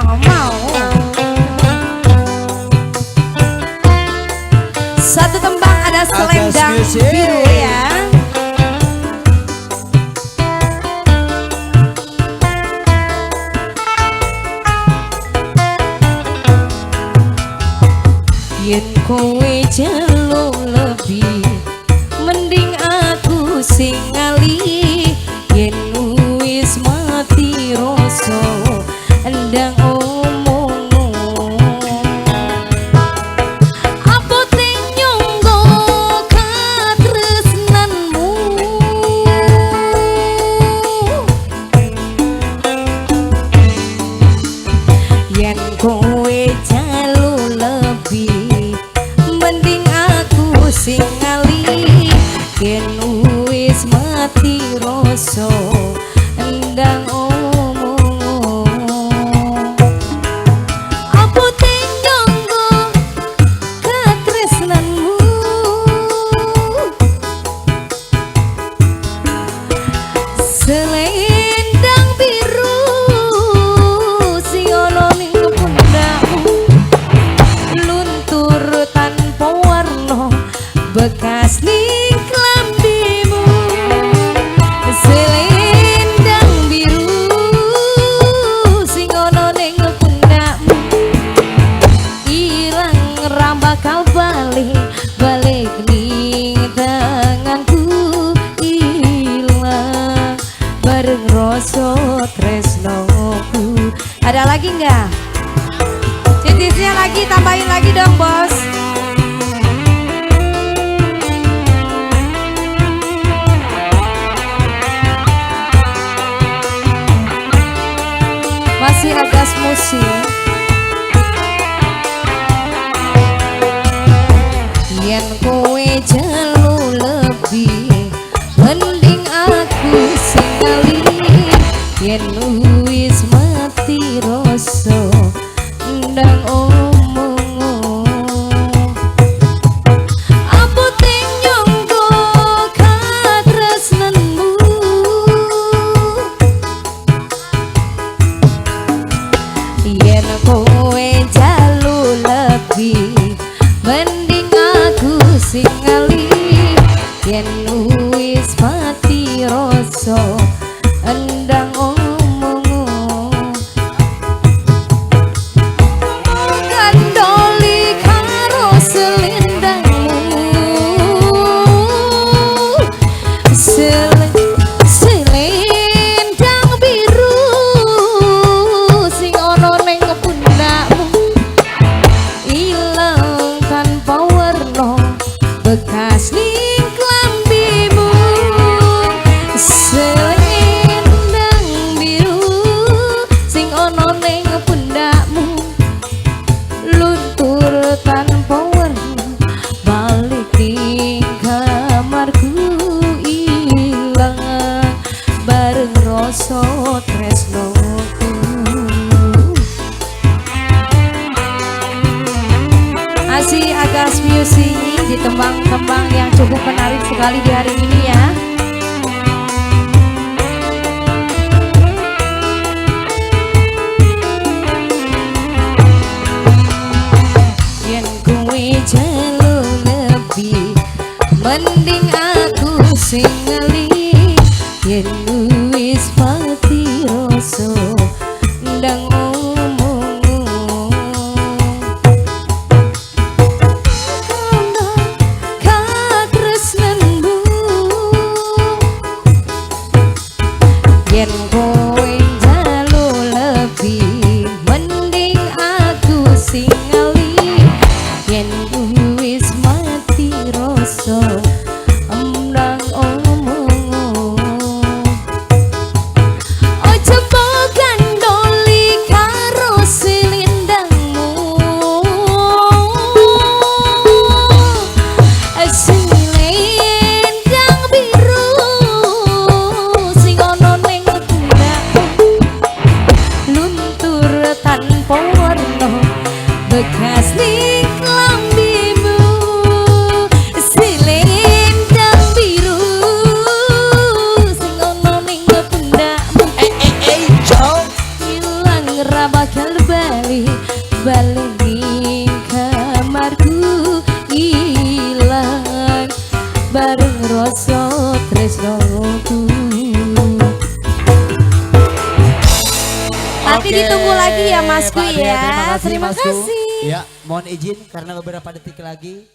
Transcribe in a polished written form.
mau. Satu tembang ada selendang biru ya. Yen kowe jelo lebih mending aku sing ngali. Yen wis mati rasa endang omong apa ting nyonggo katresnanmu. Yen kowe jelo lebih mending aku sing ngali. Yen wis mati rasa endang omong apa ting nyonggo katresnanmu. Selendang biru sing ana ning pundakmu luntur tanpa warna bekas ning klambimu. Selendang biru sing ana ning pundakmu ilang ra bakal balik ning tanganku. Ilang bareng rasa tresnoku. Ada lagi nggak? Titisnya lagi, tambahin lagi dong bos. Masih Agas Musik. Yen kowe jelo lebih mending aku sing ngali. Yen wis mati rasa ndang omong apa ting nyonggo katresnanmu. Yen kowe jalu lebih mending aku sing ngali. Yen wis mati rasa endang omong gandoli karo selendangmu. Selendang biru sing ana ning pundakmu ilang tanpa warna bekas ning klambimu. Selendang biru sing ana ning pundakmu luntur tanpa warna balik ning kamarku. Ilang bareng rasa tresnoku. Masih Agas Music di tembang-tembang yang cukup menarik sekali di hari ini ya. Yen kowe jelo lebih mending aku sing ngali. Yen wis mati rasa ndang omong katresnanmu. Yen kowe jalo lebih mending aku sing ngali. Yen wis mati rasa endang omong ojo gandoli karo selendangmu. Selendang biru sing ana ning pundakmu luntur tanpa warna bekas ning klambimu. Selendang biru sing ana ning pundakmu ilang ra bakal balik ning kamarku ilang bareng rasa tresnoku. Nanti ditunggu lagi ya Masku ya. Terima kasih Terima Masku. kasih. Ya, mohon izin karena beberapa detik lagi